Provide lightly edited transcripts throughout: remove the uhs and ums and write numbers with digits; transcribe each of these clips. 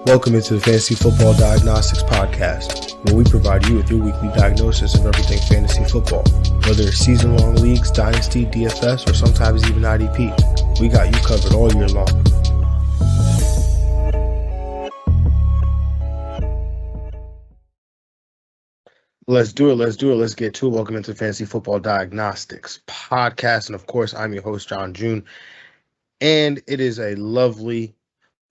Welcome into the Fantasy Football Diagnostics Podcast, where we provide you with your weekly diagnosis of everything fantasy football. Whether it's season-long leagues, dynasty, DFS, or sometimes even IDP, we got you covered all year long. Let's do it. Let's get to it. Welcome into the Fantasy Football Diagnostics Podcast. And of course, I'm your host, John June. And it is a lovely,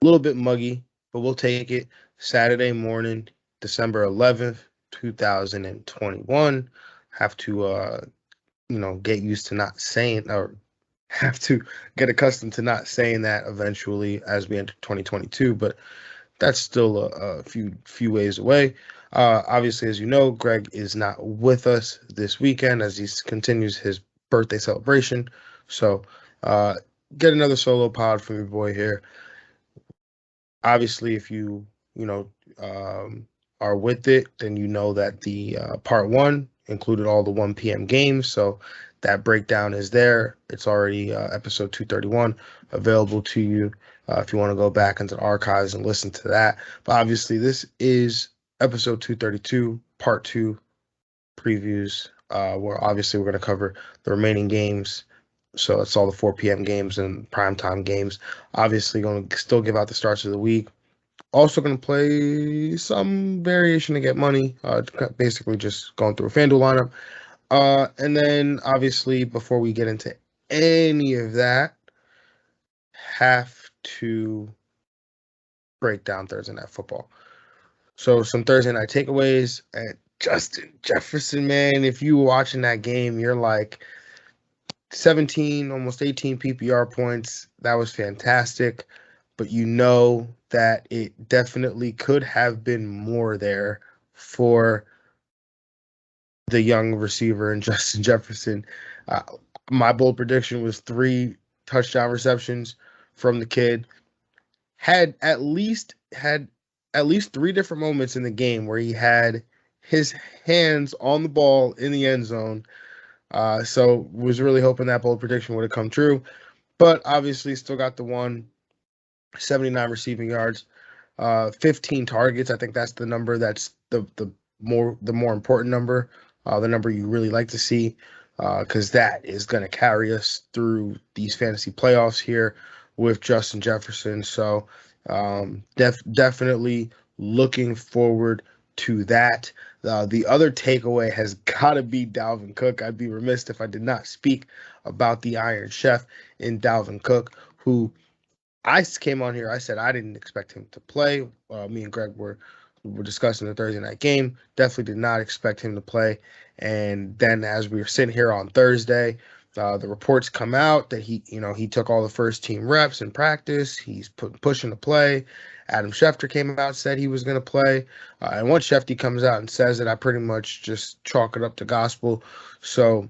little bit muggy, but we'll take it. Saturday morning, December 11th, 2021. Have to, get used to not saying, or have to get accustomed to not saying that eventually as we enter 2022. But that's still a few ways away. Obviously, as you know, Greg is not with us this weekend as he continues his birthday celebration. So get another solo pod from your boy here. Obviously, if you are with it, then you know that the part one included all the 1 p.m. games. So that breakdown is there. It's already episode 231 available to you if you want to go back into the archives and listen to that. But obviously, this is episode 232, part two previews, where obviously we're going to cover the remaining games. So it's all the 4 p.m. games and primetime games. Obviously, going to still give out the starts of the week. Also going to play some variation to get money, basically just going through a FanDuel lineup. And then, obviously, before we get into any of that, have to break down Thursday Night Football. So some Thursday night takeaways. And Justin Jefferson, man, if you were watching that game, you're like 17, almost 18 PPR points. That was fantastic. But you know that it definitely could have been more there for the young receiver and Justin Jefferson. My bold prediction was 3 touchdown receptions from the kid. Had at least 3 different moments in the game where he had his hands on the ball in the end zone. So was really hoping that bold prediction would have come true. But obviously still got the one. 79 receiving yards, 15 targets. I think that's the number that's the more important number, the number you really like to see, because that is going to carry us through these fantasy playoffs here with Justin Jefferson. So definitely looking forward to that. The other takeaway has got to be Dalvin Cook. I'd be remiss if I did not speak about the Iron Chef in Dalvin Cook, who I came on here. I said I didn't expect him to play. Me and Greg were discussing the Thursday night game. Definitely did not expect him to play. And then as we were sitting here on Thursday, the reports come out that he took all the first team reps in practice. He's pushing to play. Adam Schefter came out, said he was going to play. And once Schefter comes out and says it, I pretty much just chalk it up to gospel. So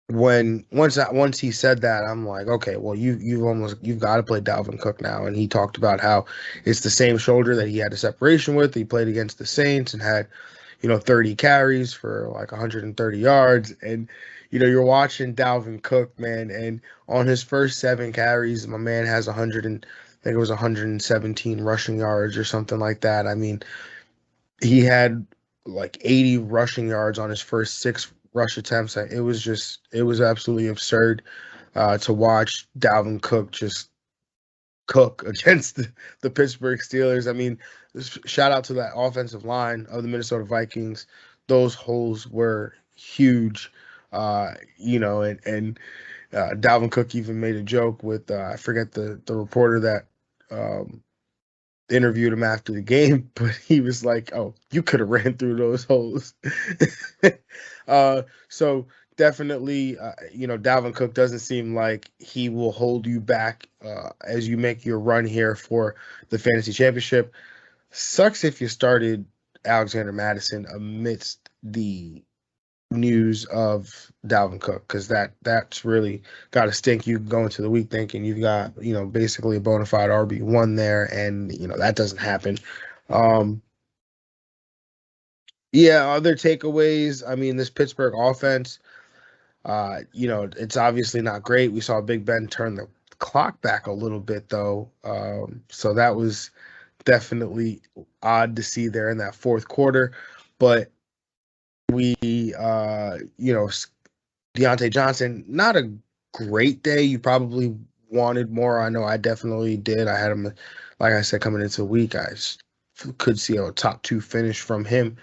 once he said that, I'm like, okay, well, you've got to play Dalvin Cook now. And he talked about how it's the same shoulder that he had a separation with. He played against the Saints and had 30 carries for like 130 yards. And you're watching Dalvin Cook, man, and on his first 7 carries, my man has 117 rushing yards or something like that. I mean, he had like 80 rushing yards on his first 6 rush attempts. It was absolutely absurd to watch Dalvin Cook just cook against the Pittsburgh Steelers. I mean, shout out to that offensive line of the Minnesota Vikings. Those holes were huge, and Dalvin Cook even made a joke with I forget the reporter that interviewed him after the game, but he was like, "Oh, you could have ran through those holes." So definitely, Dalvin Cook doesn't seem like he will hold you back as you make your run here for the fantasy championship. Sucks if you started Alexander Mattison amidst the news of Dalvin Cook, because that's really got to stink. You go into the week thinking you've got basically a bona fide RB1 there, and that doesn't happen. Other takeaways. I mean, this Pittsburgh offense, it's obviously not great. We saw Big Ben turn the clock back a little bit though, so that was definitely odd to see there in that fourth quarter. But we, Deontay Johnson, not a great day. You probably wanted more. I know I definitely did. I had him, like I said, coming into the week. Could see a top 2 finish from him.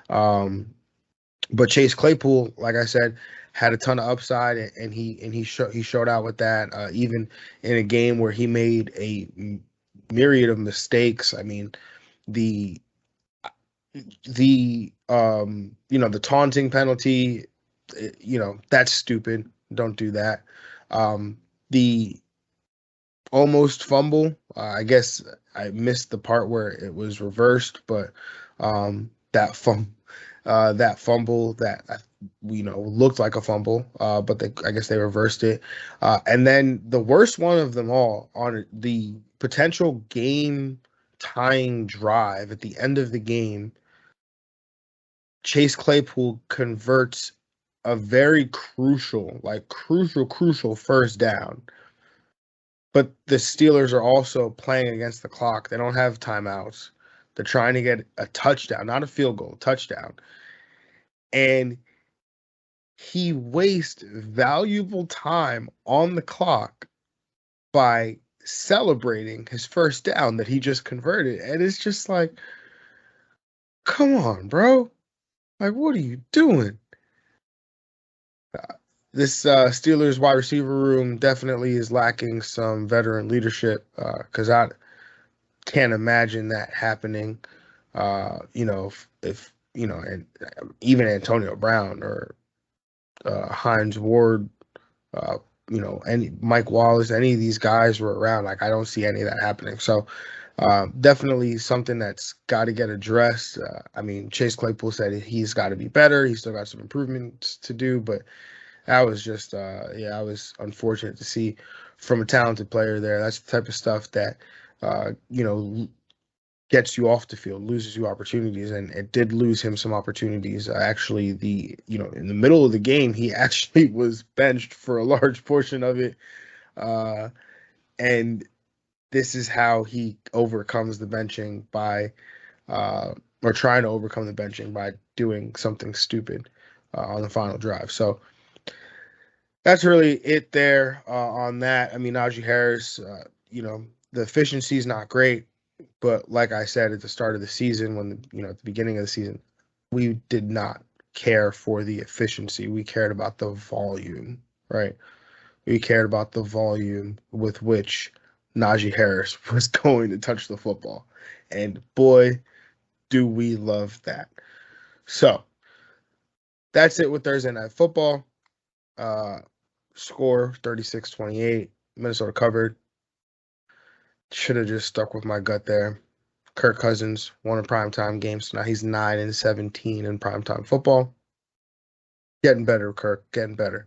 But Chase Claypool, like I said, had a ton of upside, and he showed out with that. Even in a game where he made a myriad of mistakes. I mean, the the taunting penalty, that's stupid. Don't do that. The almost fumble, I guess I missed the part where it was reversed, but that fumble that looked like a fumble, but I guess they reversed it. And then the worst one of them all, on the potential game tying drive at the end of the game, Chase Claypool converts a very crucial first down. But the Steelers are also playing against the clock. They don't have timeouts. They're trying to get a touchdown, not a field goal, touchdown. And he wastes valuable time on the clock by celebrating his first down that he just converted. And it's just like, come on, bro. Like, what are you doing? This Steelers wide receiver room definitely is lacking some veteran leadership, because I can't imagine that happening. If and even Antonio Brown or Hines Ward, any Mike Wallace, any of these guys were around. Like, I don't see any of that happening. So definitely something that's got to get addressed. I mean, Chase Claypool said he's got to be better. He's still got some improvements to do, but that was just, I was unfortunate to see from a talented player there. That's the type of stuff that, gets you off the field, loses you opportunities, and it did lose him some opportunities. Actually, in the middle of the game, he actually was benched for a large portion of it, and this is how he overcomes the benching by, or trying to overcome the benching by doing something stupid on the final drive. So that's really it there on that. I mean, Najee Harris, the efficiency is not great. But like I said at the start of the season, at the beginning of the season, we did not care for the efficiency. We cared about the volume, right? We cared about the volume with which Najee Harris was going to touch the football. And boy, do we love that. So that's it with Thursday Night Football. Score 36-28. Minnesota covered. Should have just stuck with my gut there. Kirk Cousins won a primetime game, so now he's 9-17 in primetime football. Getting better, Kirk. Getting better.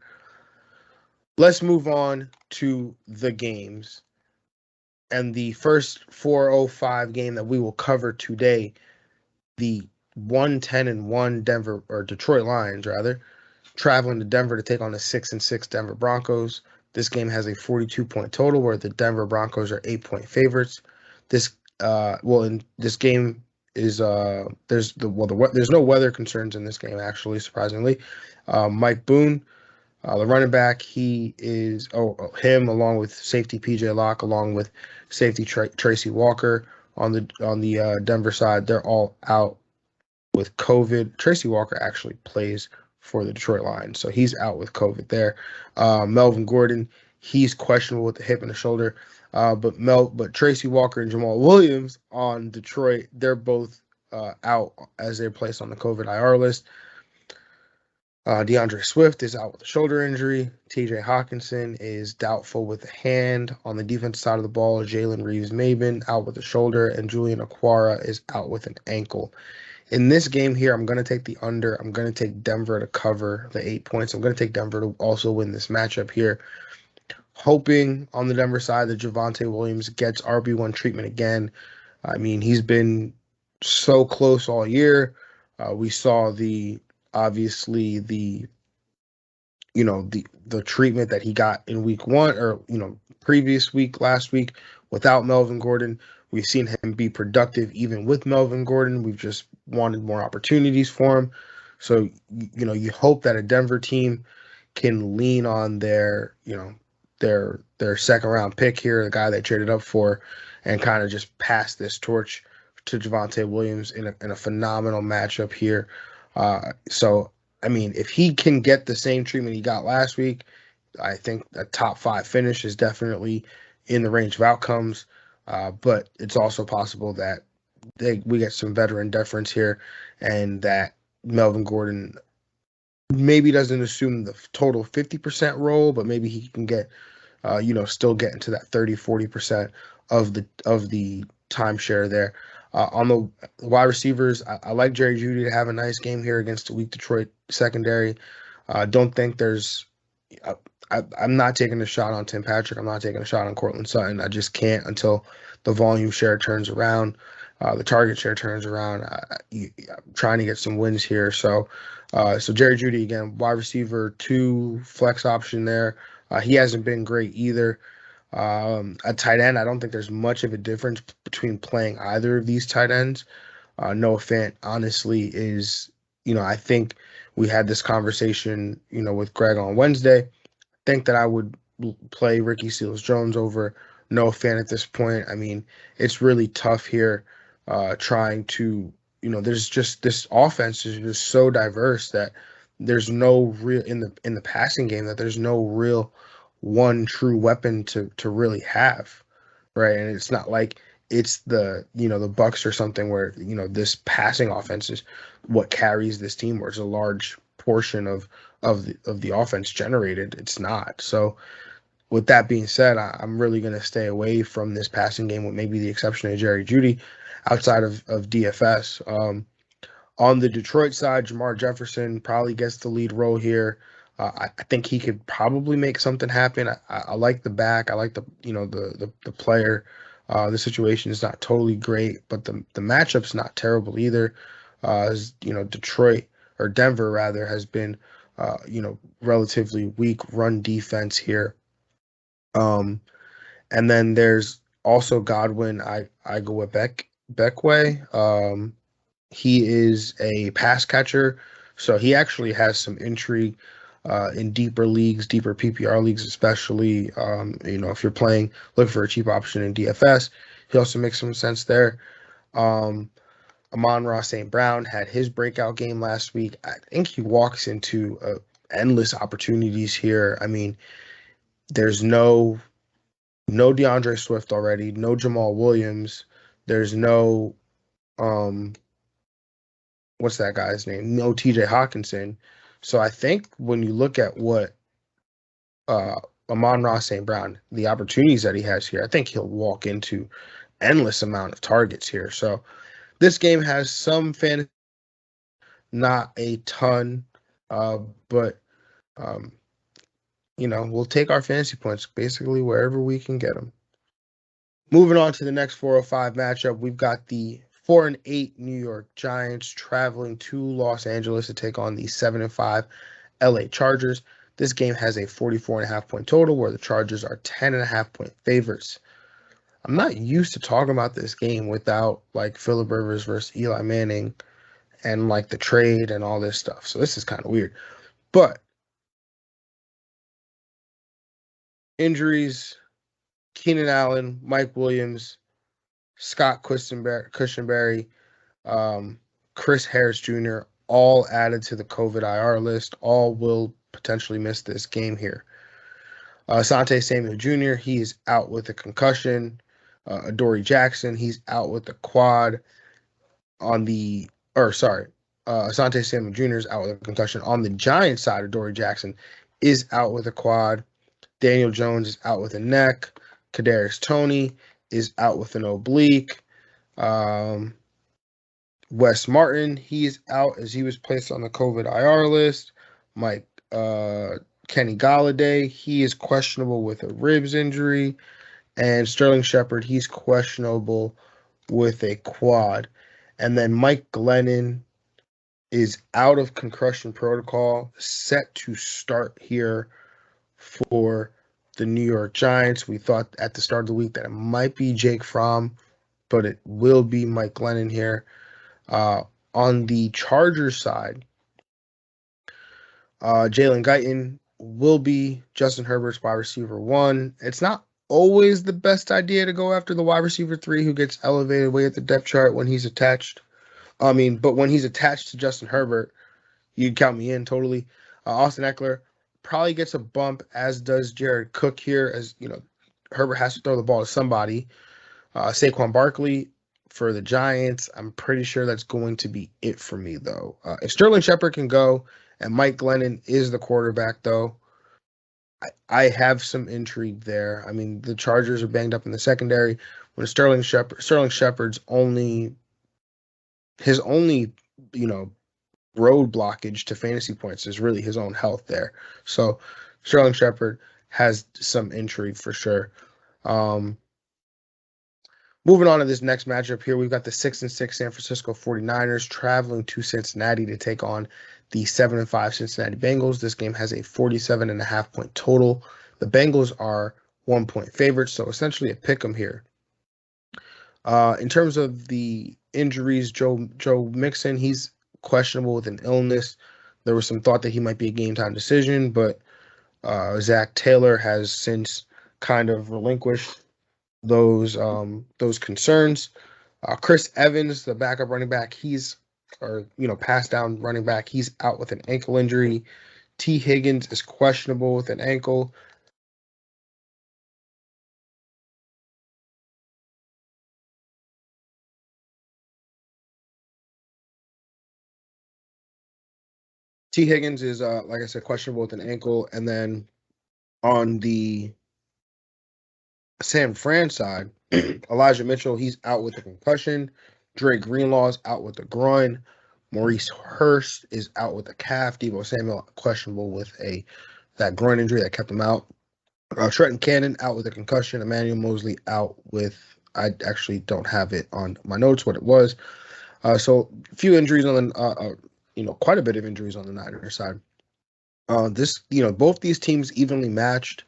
Let's move on to the games. And the first 4:05 game that we will cover today, the 1-10-1 Denver, or Detroit Lions rather, traveling to Denver to take on the 6-6 Denver Broncos. This game has a 42-point total, where the Denver Broncos are 8-point favorites. In this game is there's no weather concerns in this game, actually, surprisingly. Mike Boone, the running back, he is him along with safety PJ Locke, along with safety Tracy Walker on the Denver side. They're all out with COVID. Tracy Walker actually plays for the Detroit Lions, so he's out with COVID there. Melvin Gordon, he's questionable with the hip and the shoulder. But Tracy Walker and Jamal Williams on Detroit, they're both out as they're placed on the COVID IR list. DeAndre Swift is out with a shoulder injury. TJ Hawkinson is doubtful with a hand. On the defensive side of the ball, Jalen Reeves-Maybin out with a shoulder, and Julian Okwara is out with an ankle. In this game here, I'm going to take the under. I'm going to take Denver to cover the 8 points. I'm going to take Denver to also win this matchup here. Hoping on the Denver side that Javonte Williams gets RB1 treatment again. I mean, he's been so close all year. We saw the treatment that he got in week 1, or previous week, last week, without Melvin Gordon. We've seen him be productive even with Melvin Gordon. We've just wanted more opportunities for him. So, you hope that a Denver team can lean on their second round pick here, the guy they traded up for, and kind of just pass this torch to Javonte Williams in a phenomenal matchup here. So, I mean, if he can get the same treatment he got last week, I think a top 5 finish is definitely in the range of outcomes. But it's also possible that we get some veteran deference here, and that Melvin Gordon maybe doesn't assume the total 50% role, but maybe he can get, still get into that 30-40% of the timeshare there. On the wide receivers, I like Jerry Judy to have a nice game here against a weak Detroit secondary. Don't think there's I'm not taking a shot on Tim Patrick. I'm not taking a shot on Cortland Sutton. I just can't until the volume share turns around, the target share turns around. I'm trying to get some wins here. So Jerry Judy, again, wide receiver 2 flex option there. He hasn't been great either. A tight end, I don't think there's much of a difference between playing either of these tight ends. Noah Fant, honestly, is, I think we had this conversation, with Greg on Wednesday. Think that I would play Ricky Seals-Jones over Noah Fant at this point. I mean, it's really tough here trying to, there's just this offense is just so diverse that there's no real in the passing game, that there's no real one true weapon to really have, right? And it's not like it's the Bucks or something where this passing offense is what carries this team, where it's a large portion of the offense generated. It's not. So with that being said, I'm really going to stay away from this passing game, with maybe the exception of Jerry Judy outside of DFS. On the Detroit side, Jamar Jefferson probably gets the lead role here. I think he could probably make something happen. I like the back. I like the player. The situation is not totally great, but the matchup's not terrible either. Detroit, or Denver rather, has been relatively weak run defense here. And then there's also Godwin Beckway. He is a pass catcher, so he actually has some intrigue in deeper leagues, deeper PPR leagues, especially. If you're looking for a cheap option in DFS, he also makes some sense there. Amon-Ra St. Brown had his breakout game last week. I think he walks into endless opportunities here. I mean, there's no DeAndre Swift already, no Jamal Williams. There's no what's that guy's name? No TJ Hawkinson. So I think when you look at what Amon-Ra St. Brown, the opportunities that he has here, I think he'll walk into endless amount of targets here. So this game has some fantasy, not a ton, but we'll take our fantasy points basically wherever we can get them. Moving on to the next 405 matchup, we've got the 4-8 New York Giants traveling to Los Angeles to take on the 7-5 LA Chargers. This game has a 44.5 point total, where the Chargers are 10.5 point favorites. I'm not used to talking about this game without like Phillip Rivers versus Eli Manning and like the trade and all this stuff. So this is kind of weird. But injuries, Keenan Allen, Mike Williams, Scott Cushenberry, Chris Harris Jr., all added to the COVID IR list. All will potentially miss this game here. Asante Samuel Jr., he is out with a concussion. Adoree Jackson, he's out with a quad Asante Samuel Jr. is out with a concussion. On the Giants side, Adoree Jackson is out with a quad. Daniel Jones is out with a neck. Kadarius Toney is out with an oblique. Wes Martin, he is out as he was placed on the COVID IR list. Kenny Golladay, he is questionable with a ribs injury. And Sterling Shepard, he's questionable with a quad. And then Mike Glennon is out of concussion protocol, set to start here for the New York Giants. We thought at the start of the week that it might be Jake Fromm. but it will be Mclaren here. On the Chargers side, Jalen Guyton will be Justin Herbert's wide receiver 1. It's not always the best idea to go after the wide receiver 3 who gets elevated way at the depth chart when he's attached. But when he's attached to Justin Herbert, you'd count me in totally. Austin Eckler probably gets a bump, as does Jared Cook here, as Herbert has to throw the ball to somebody. Saquon Barkley for the Giants, I'm pretty sure that's going to be it for me, though. If Sterling Shepard can go and Mike Glennon is the quarterback, though, I have some intrigue there. I mean, the Chargers are banged up in the secondary. When Sterling Shepard's only road blockage to fantasy points is really his own health there. So Sterling Shepard has some intrigue for sure. Moving on to this next matchup here, we've got the 6-6 San Francisco 49ers traveling to Cincinnati to take on the 7-5 Cincinnati Bengals. This game has a 47.5 point total. The Bengals are 1-point favorites, so essentially a pick 'em here. In terms of the injuries, Joe Mixon, he's questionable with an illness. There was some thought that he might be a game time decision, but Zach Taylor has since kind of relinquished those concerns. Chris Evans, the backup running back, pass down running back, he's out with an ankle injury. T. Higgins is questionable with an ankle. T. Higgins is, like I said, questionable with an ankle. And then on the San Fran side, Elijah Mitchell, he's out with a concussion. Dre Greenlaw's out with a groin. Maurice Hurst is out with a calf. Deebo Samuel questionable with that groin injury that kept him out. Trenton Cannon out with a concussion. Emmanuel Mosley out with, I actually don't have it on my notes what it was. So a few injuries on the, quite a bit of injuries on the Niners side. Both these teams evenly matched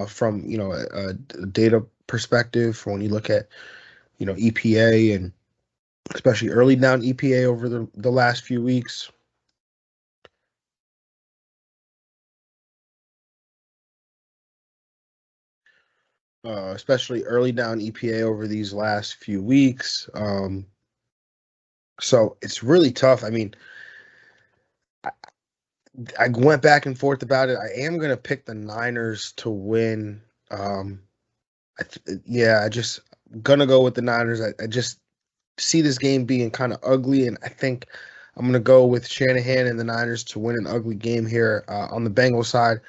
from, a data perspective for when you look at, EPA and especially early down EPA over the last few weeks. Especially early down EPA over these last few weeks. So it's really tough. I mean, I went back and forth about it. I am going to pick the Niners to win. I just going to go with the Niners. I just see this game being kind of ugly, and I think I'm going to go with Shanahan and the Niners to win an ugly game here. On the Bengals side,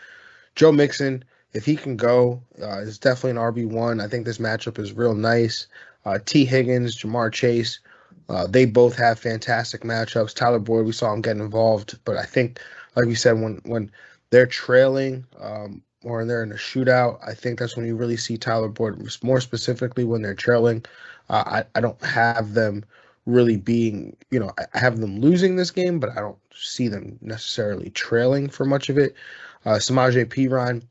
Joe Mixon, if he can go, is definitely an RB1. I think this matchup is real nice. T. Higgins, Jamar Chase, they both have fantastic matchups. Tyler Boyd, we saw him getting involved, but I think, like we said, when they're trailing or they're in a shootout, I think that's when you really see Tyler Boyd, more specifically when they're trailing. I don't have them really being, I have them losing this game, but I don't see them necessarily trailing for much of it. Samaje Perine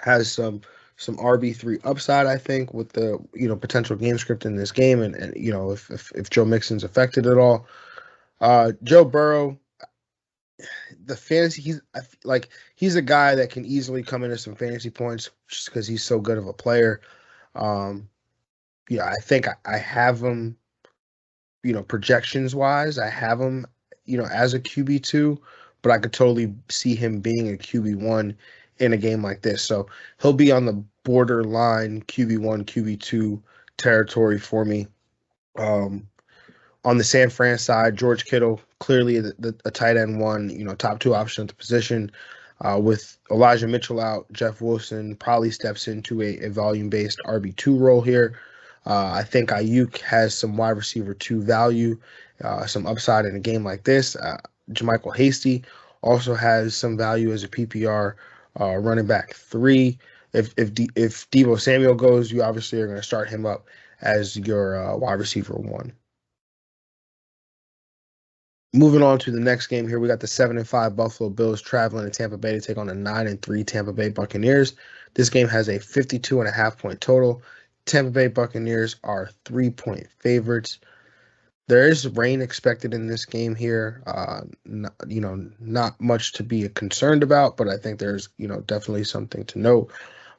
has some RB3 upside, I think, with the potential game script in this game, and if Joe Mixon's affected at all. Joe Burrow, the fantasy, he's a guy that can easily come into some fantasy points just because he's so good of a player. I think I have him, projections wise, I have him, as a QB2, but I could totally see him being a QB1 in a game like this. So he'll be on the borderline QB1, QB2 territory for me. On the San Fran side, George Kittle, clearly a tight end one, top 2 option at the position. With Elijah Mitchell out, Jeff Wilson probably steps into a volume-based RB2 role here. I think Ayuk has some wide receiver 2 value, some upside in a game like this. JaMychal Hasty also has some value as a PPR running back 3. If Deebo Samuel goes, you obviously are going to start him up as your wide receiver 1. Moving on to the next game here, we got the 7-5 Buffalo Bills traveling to Tampa Bay to take on the 9-3 Tampa Bay Buccaneers. This game has a 52.5 point total. Tampa Bay Buccaneers are 3-point favorites. There is rain expected in this game here. Not much to be concerned about, but I think there's, definitely something to note.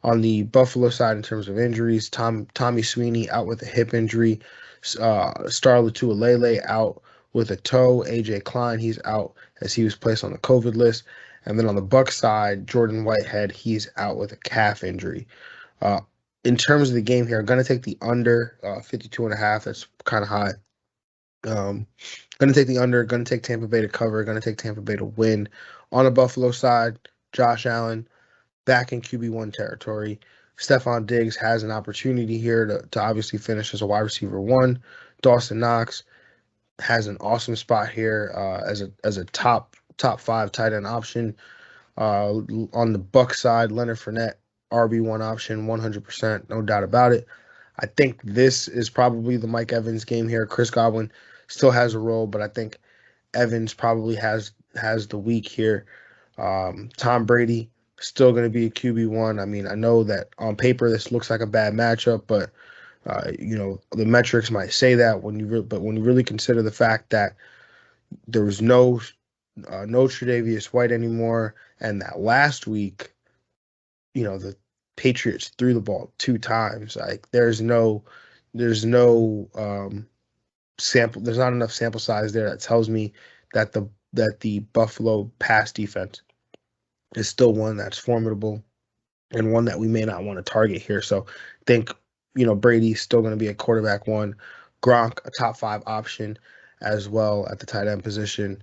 On the Buffalo side, in terms of injuries, Tommy Sweeney out with a hip injury. Star Latualele out with a toe. AJ Klein, he's out as he was placed on the COVID list. And then on the Bucs side, Jordan Whitehead, he's out with a calf injury. Uh, in terms of the game here, I'm going to take the under 52.5. That's kind of high. Going to take the under. Going to take Tampa Bay to cover. Going to take Tampa Bay to win. On the Buffalo side, Josh Allen back in QB1 territory. Stephon Diggs has an opportunity here to obviously finish as a wide receiver 1. Dawson Knox has an awesome spot here as a top 5 tight end option. On the Bucs side, Leonard Fournette, RB1 option, 100%, no doubt about it. I think this is probably the Mike Evans game here. Chris Godwin still has a role, but I think Evans probably has the week here. Tom Brady still going to be a QB1. I mean, I know that on paper this looks like a bad matchup, but the metrics might say that when you really consider the fact that there was no Tre'Davious White anymore, and that last week, the Patriots threw the ball 2 times. Like there's no sample. There's not enough sample size there that tells me that the Buffalo pass defense is still one that's formidable and one that we may not want to target here. So I think, Brady's still going to be a quarterback 1. Gronk, a top 5 option as well at the tight end position.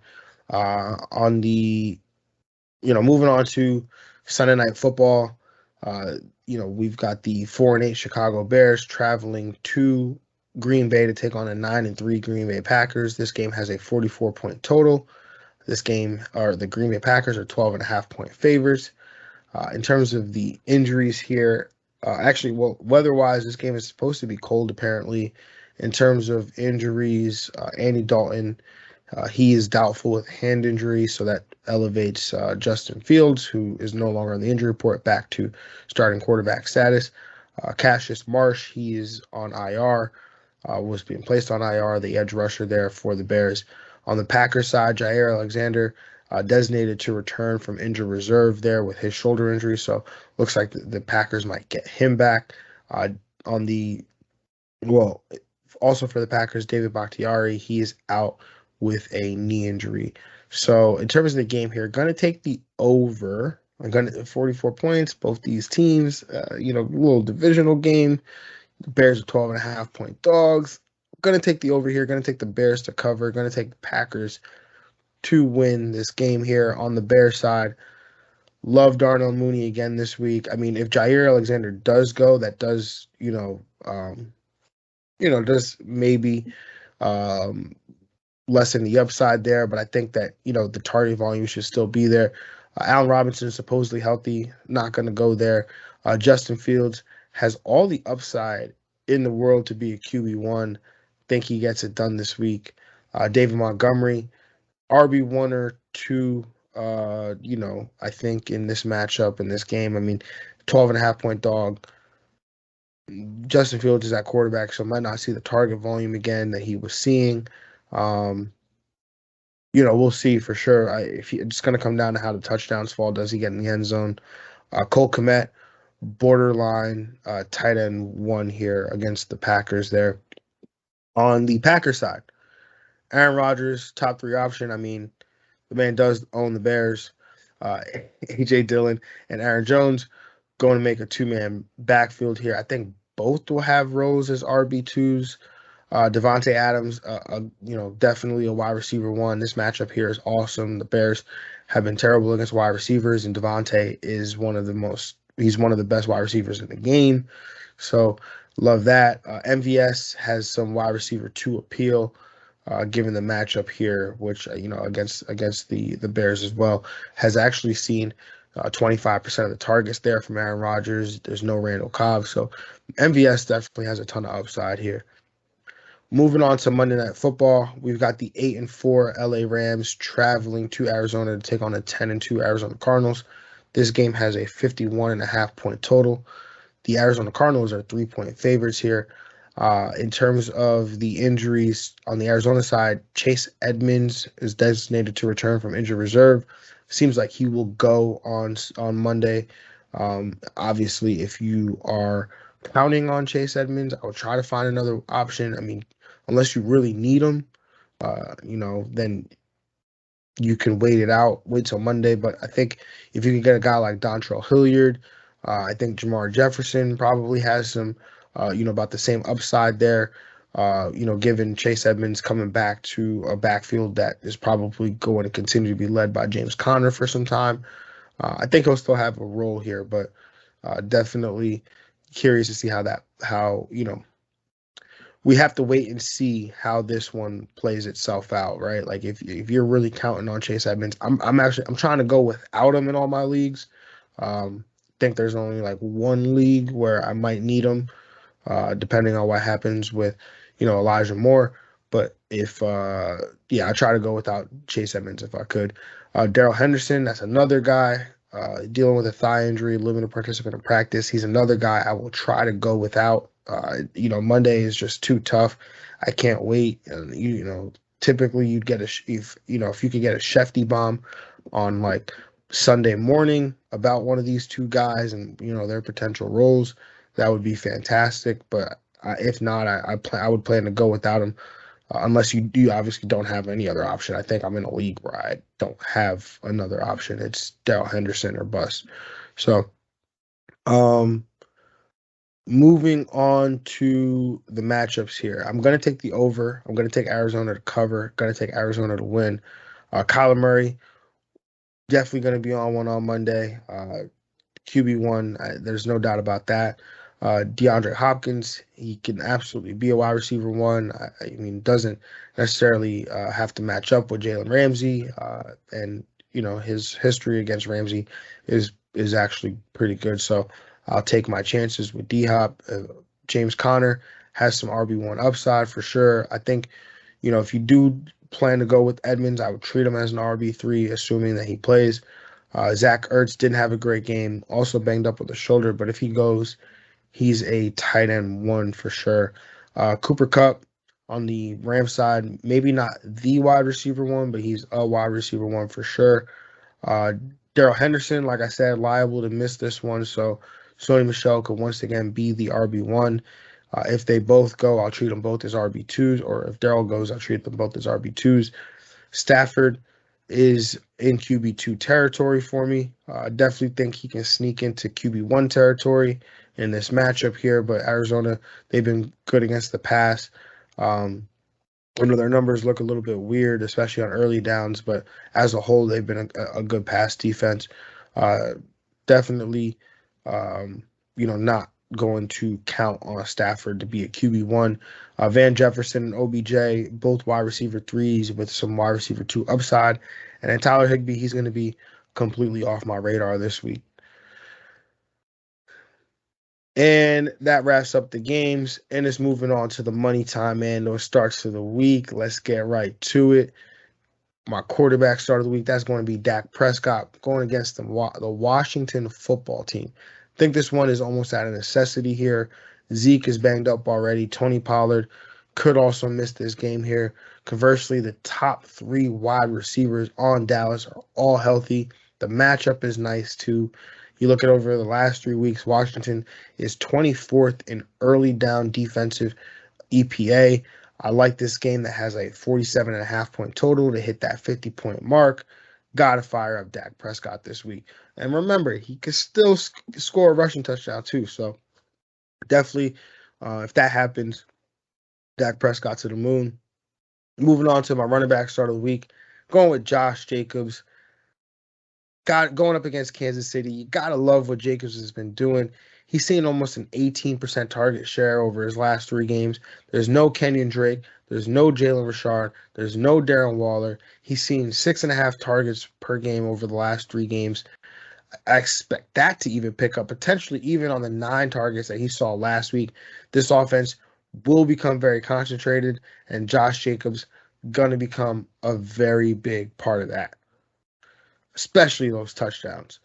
On the, moving on to Sunday Night Football, we've got the 4-8 Chicago Bears traveling to Green Bay to take on a 9-3 Green Bay Packers. This game has a 44-point total. The Green Bay Packers are 12.5-point favorites. In terms of the injuries here, weather-wise, this game is supposed to be cold, apparently. In terms of injuries, Andy Dalton, he is doubtful with hand injury, so that elevates Justin Fields, who is no longer on the injury report, back to starting quarterback status. Cassius Marsh, he is on IR, was being placed on IR, the edge rusher there for the Bears. On the Packers side, Jair Alexander designated to return from injured reserve there with his shoulder injury, so looks like the Packers might get him back. Also for the Packers, David Bakhtiari, he is out with a knee injury. So in terms of the game here, going to take the over. I'm going to 44 points. Both these teams, little divisional game. The Bears are 12.5-point dogs. Going to take the over here. Going to take the Bears to cover. Going to take the Packers to win this game here. On the Bears side, love Darnell Mooney again this week. I mean, if Jair Alexander does go, that does, does maybe lessen the upside there. But I think that, the target volume should still be there. Allen Robinson is supposedly healthy. Not going to go there. Justin Fields has all the upside in the world to be a QB1. Think he gets it done this week. David Montgomery, RB1 or 2, I think in this matchup, in this game. I mean, 12.5-point dog. Justin Fields is at quarterback, so might not see the target volume again that he was seeing. We'll see for sure. It's going to come down to how the touchdowns fall. Does he get in the end zone? Cole Kmet, borderline tight end 1 here against the Packers there. On the Packers side, Aaron Rodgers, top 3 option. I mean, the man does own the Bears. A.J. Dillon and Aaron Jones going to make a 2-man backfield here. I think both will have roles as RB2s. Devontae Adams, definitely a wide receiver 1. This matchup here is awesome. The Bears have been terrible against wide receivers, and Devontae is he's one of the best wide receivers in the game. So love that. MVS has some wide receiver 2 appeal, given the matchup here, which, against the Bears as well, has actually seen 25% of the targets there from Aaron Rodgers. There's no Randall Cobb. So MVS definitely has a ton of upside here. Moving on to Monday Night Football, we've got the 8-4 LA Rams traveling to Arizona to take on the 10-2 Arizona Cardinals. This game has a 51.5-point total. the Arizona Cardinals are 3-point favorites here. In terms of the injuries on the Arizona side, Chase Edmonds is designated to return from injured reserve. Seems like he will go on Monday. Obviously, if you are counting on Chase Edmonds, I would try to find another option. I mean, unless you really need him, then you can wait till Monday. But I think if you can get a guy like Dontrell Hilliard, I think Jamar Jefferson probably has some, about the same upside there. Given Chase Edmonds coming back to a backfield that is probably going to continue to be led by James Conner for some time. I think he'll still have a role here, but definitely curious to see how we have to wait and see how this one plays itself out, right? Like if you're really counting on Chase Edmonds, I'm trying to go without him in all my leagues. Think there's only like one league where I might need him, depending on what happens with, Elijah Moore. But if I try to go without Chase Edmonds if I could. Darrell Henderson, that's another guy dealing with a thigh injury, limited participant in practice. He's another guy I will try to go without. Monday is just too tough. I can't wait. And, typically you'd get if you could get a Shefty bomb on like Sunday morning about one of these two guys and, their potential roles, that would be fantastic. But if not, I would plan to go without him. Unless you obviously don't have any other option. I think I'm in a league where I don't have another option. It's Darrell Henderson or bust. So, moving on to the matchups here. I'm going to take the over. I'm going to take Arizona to cover. Going to take Arizona to win. Kyler Murray, definitely going to be on one on Monday. QB1, there's no doubt about that. DeAndre Hopkins, he can absolutely be a wide receiver one. I mean, doesn't necessarily have to match up with Jalen Ramsey, and his history against Ramsey is actually pretty good. So I'll take my chances with D-Hop. James Conner has some RB1 upside for sure. I think, if you do plan to go with Edmonds, I would treat him as an RB3, assuming that he plays. Zach Ertz didn't have a great game, also banged up with the shoulder, but if he goes, he's a tight end one for sure. Cooper Kupp on the Rams side, maybe not the wide receiver one, but he's a wide receiver one for sure. Darrell Henderson, like I said, liable to miss this one, so Sony Michel could once again be the RB1. If they both go, I'll treat them both as RB2s, or if Darrell goes, I'll treat them both as RB2s. Stafford is in QB2 territory for me. I definitely think he can sneak into QB1 territory in this matchup here, but Arizona, they've been good against the pass. I know their numbers look a little bit weird, especially on early downs, but as a whole, they've been a good pass defense. Definitely, not going to count on Stafford to be a QB1. Van Jefferson and OBJ, both wide receiver 3s with some wide receiver 2 upside. And then Tyler Higbee, he's going to be completely off my radar this week. And that wraps up the games. And it's moving on to the money time, man. Those starts of the week. Let's get right to it. My quarterback start of the week, that's going to be Dak Prescott going against the Washington football team. I think this one is almost out of necessity here. Zeke is banged up already. Tony Pollard could also miss this game here. Conversely, the top 3 wide receivers on Dallas are all healthy. The matchup is nice too. You look at over the last 3 weeks, Washington is 24th in early down defensive EPA. I like this game that has a 47.5 point total to hit that 50-point mark. Got to fire up Dak Prescott this week. And remember, he could still score a rushing touchdown too. So definitely, if that happens, Dak Prescott to the moon. Moving on to my running back start of the week, going with Josh Jacobs. Going up against Kansas City, you got to love what Jacobs has been doing. He's seen almost an 18% target share over his last 3 games. There's no Kenyon Drake. There's no Jalen Richard. There's no Darren Waller. He's seen 6.5 targets per game over the last 3 games. I expect that to even pick up, potentially even on the 9 targets that he saw last week. This offense will become very concentrated, and Josh Jacobs going to become a very big part of that, especially those touchdowns.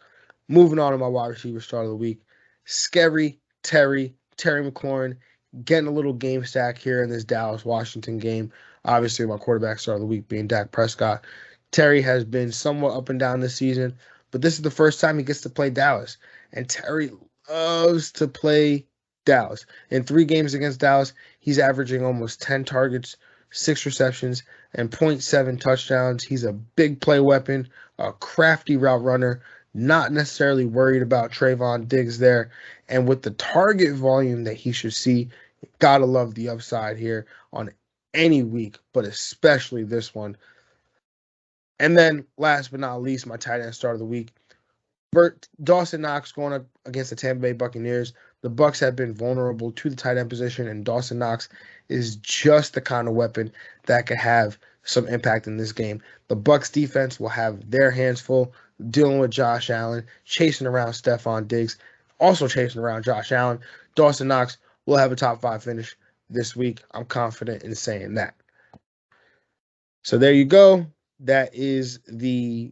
Moving on to my wide receiver start of the week, Scary Terry McLaurin getting a little game stack here in this Dallas-Washington game. Obviously, my quarterback start of the week being Dak Prescott. Terry has been somewhat up and down this season, but this is the first time he gets to play Dallas. And Terry loves to play Dallas. In 3 games against Dallas, he's averaging almost 10 targets, 6 receptions, and 0.7 touchdowns. He's a big play weapon, a crafty route runner, not necessarily worried about Trayvon Diggs there. And with the target volume that he should see, gotta love the upside here on any week, but especially this one. And then last but not least, my tight end start of the week. Dawson Knox going up against the Tampa Bay Buccaneers. The Bucs have been vulnerable to the tight end position, and Dawson Knox is just the kind of weapon that could have some impact in this game. The Bucs defense will have their hands full dealing with Josh Allen, chasing around Stephon Diggs, also chasing around Josh Allen. Dawson Knox will have a top 5 finish this week. I'm confident in saying that. So there you go. That is the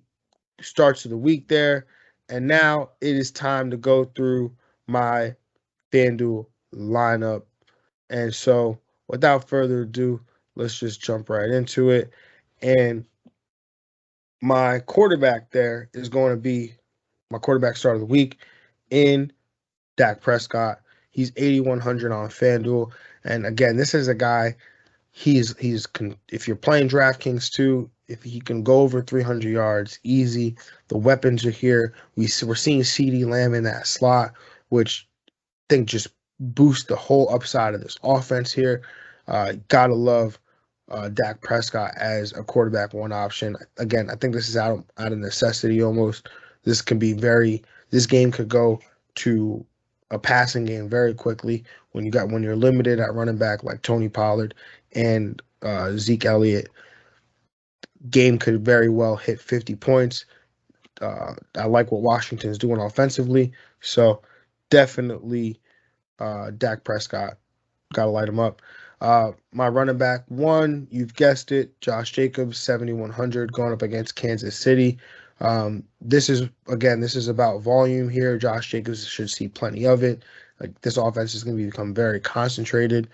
starts of the week there. And now it is time to go through my FanDuel lineup. And so without further ado, let's just jump right into it. And my quarterback there is going to be my quarterback start of the week in Dak Prescott. He's 8,100 on FanDuel. And again, this is a guy, if you're playing DraftKings too, if he can go over 300 yards, easy. The weapons are here. We're seeing CeeDee Lamb in that slot, which I think just boosts the whole upside of this offense here. Gotta love Dak Prescott as a quarterback one option. Again, I think this is out of necessity almost. This game could go to a passing game very quickly when you're limited at running back like Tony Pollard and Zeke Elliott. Game could very well hit 50 points. I like what Washington's doing offensively, so definitely Dak Prescott, gotta light him up. My running back one, you've guessed it, Josh Jacobs, 7,100 going up against Kansas City. This is about volume here. Josh Jacobs should see plenty of it. Like, this offense is going to become very concentrated.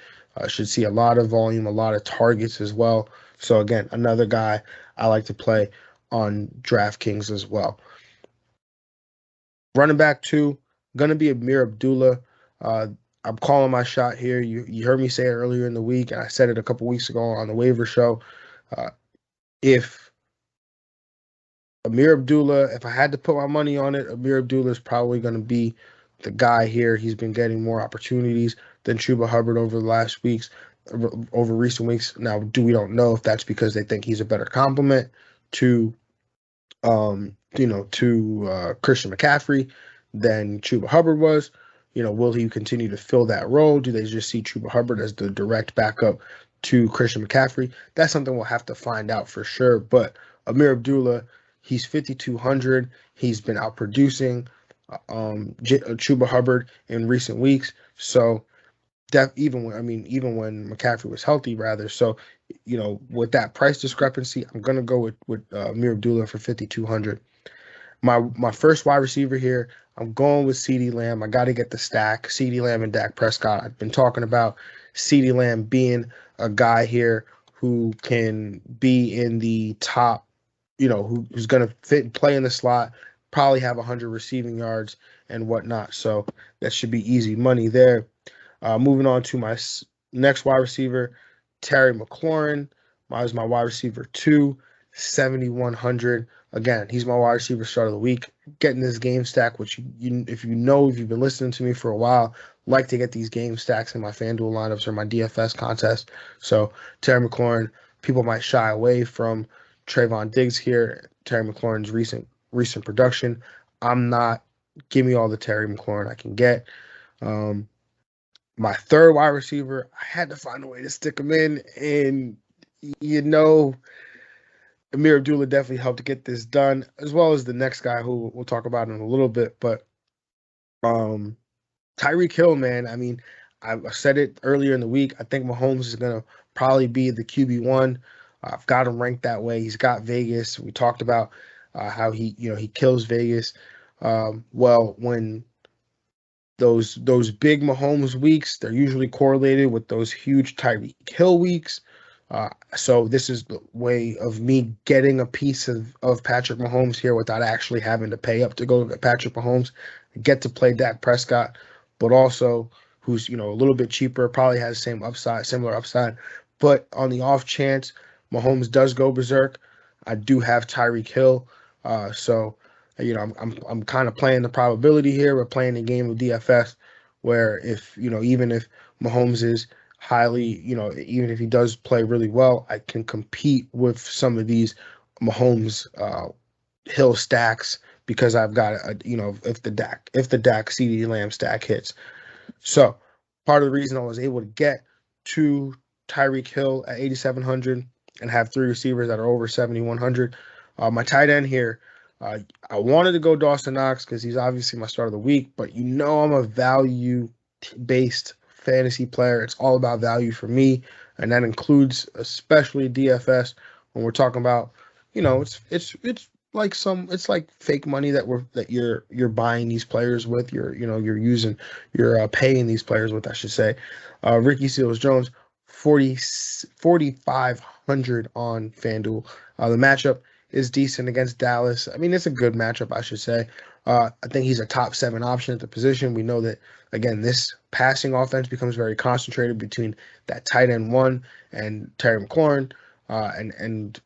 Should see a lot of volume, a lot of targets as well. So again, another guy I like to play on DraftKings as well. Running back 2, going to be Amir Abdullah. I'm calling my shot here. You heard me say it earlier in the week, and I said it a couple weeks ago on the waiver show. If I had to put my money on it, Amir Abdullah is probably going to be the guy here. He's been getting more opportunities than Chuba Hubbard over recent weeks. Now, we don't know if that's because they think he's a better complement to Christian McCaffrey than Chuba Hubbard was. Will he continue to fill that role? Do they just see Chuba Hubbard as the direct backup to Christian McCaffrey? That's something we'll have to find out for sure. But Amir Abdullah, he's 5,200. He's been outproducing Chuba Hubbard in recent weeks. So even when McCaffrey was healthy, rather. So, with that price discrepancy, I'm gonna go with Amir Abdullah for 5,200. My first wide receiver here, I'm going with CeeDee Lamb. I got to get the stack. CeeDee Lamb and Dak Prescott. I've been talking about CeeDee Lamb being a guy here who can be in the top, who's going to fit and play in the slot, probably have 100 receiving yards and whatnot. So that should be easy money there. Moving on to my next wide receiver, Terry McLaurin. My wide receiver 2, 7,100. Again, he's my wide receiver start of the week. Getting this game stack, which if you've been listening to me for a while, like to get these game stacks in my FanDuel lineups or my DFS contest. So Terry McLaurin, people might shy away from Trayvon Diggs here. Terry McLaurin's recent production. I'm not. Give me all the Terry McLaurin I can get. My third wide receiver, I had to find a way to stick him in, and Amir Abdullah definitely helped to get this done, as well as the next guy who we'll talk about in a little bit. But Tyreek Hill, man, I said it earlier in the week. I think Mahomes is going to probably be the QB1. I've got him ranked that way. He's got Vegas. We talked about how he kills Vegas. Well, when those big Mahomes weeks, they're usually correlated with those huge Tyreek Hill weeks. So this is the way of me getting a piece of Patrick Mahomes here without actually having to pay up to go get Patrick Mahomes, get to play Dak Prescott, but also who's, a little bit cheaper, probably has the same upside, similar upside. But on the off chance Mahomes does go berserk, I do have Tyreek Hill. So I'm kind of playing the probability here. We're playing the game of DFS where if, even if Mahomes is highly, even if he does play really well, I can compete with some of these Mahomes Hill stacks because I've got if the Dak CD Lamb stack hits. So part of the reason I was able to get to Tyreek Hill at 8,700 and have three receivers that are over 7,100. My tight end here, I wanted to go Dawson Knox because he's obviously my start of the week, but I'm a value-based fantasy player. It's all about value for me, and that includes especially DFS when we're talking about, it's like fake money that you're buying these players with. You're paying these players with, I should say. Ricky Seals-Jones, 4,500 on FanDuel. The matchup is decent against Dallas. I mean, it's a good matchup, I should say. I think he's a top 7 option at the position. We know that, again, this passing offense becomes very concentrated between that tight end 1 and Terry McLaurin, and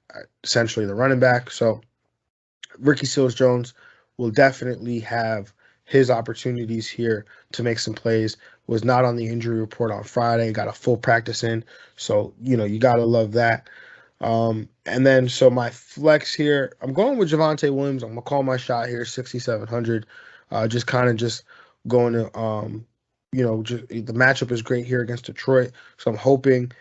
essentially the running back. So Ricky Seals-Jones will definitely have his opportunities here to make some plays. Was not on the injury report on Friday, got a full practice in. So, you got to love that. And then, so my flex here, I'm going with Javonte Williams. I'm going to call my shot here, 6,700. Just going to, the matchup is great here against Detroit. So I'm hoping,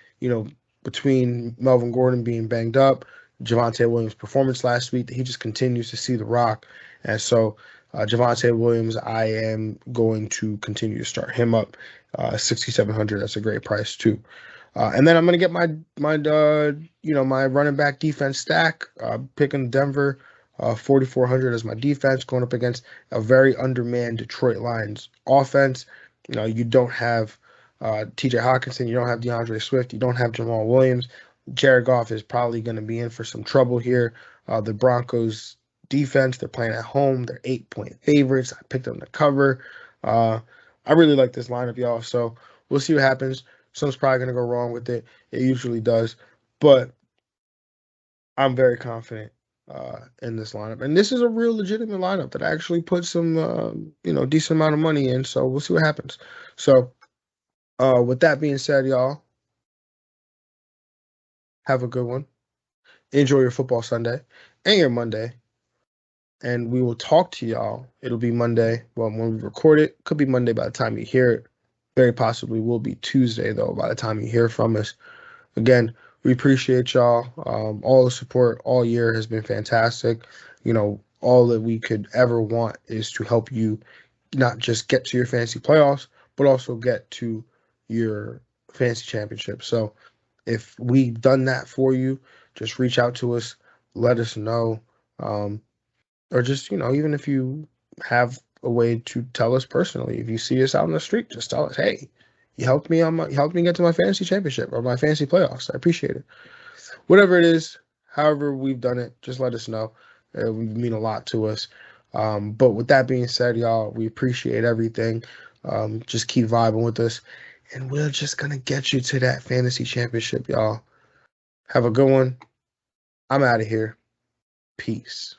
between Melvin Gordon being banged up, Javonte Williams' performance last week, that he just continues to see the rock. And so Javonte Williams, I am going to continue to start him up, 6,700. That's a great price too. And then I'm going to get my running back defense stack, picking Denver, 4,400 as my defense, going up against a very undermanned Detroit Lions offense. You don't have TJ Hawkinson, you don't have DeAndre Swift, you don't have Jamal Williams. Jared Goff is probably going to be in for some trouble here. The Broncos defense, they're playing at home. They're 8-point favorites. I picked them to cover. I really like this lineup, y'all. So we'll see what happens. Something's probably going to go wrong with it. It usually does. But I'm very confident in this lineup. And this is a real legitimate lineup that actually put some, decent amount of money in. So we'll see what happens. So with that being said, y'all, have a good one. Enjoy your football Sunday and your Monday. And we will talk to y'all. It'll be Monday. Well, when we record it, could be Monday by the time you hear it. Very possibly will be Tuesday, though, by the time you hear from us. Again, we appreciate y'all. All the support all year has been fantastic. All that we could ever want is to help you not just get to your fantasy playoffs, but also get to your fantasy championship. So if we've done that for you, just reach out to us, let us know. Or just, even if you have a way to tell us personally, if you see us out on the street, just tell us, hey, you helped me get to my fantasy championship or my fantasy playoffs. I appreciate it. Whatever it is, however we've done it, just let us know. It would mean a lot to us. But with that being said, y'all, we appreciate everything. Just keep vibing with us. And we're just going to get you to that fantasy championship, y'all. Have a good one. I'm out of here. Peace.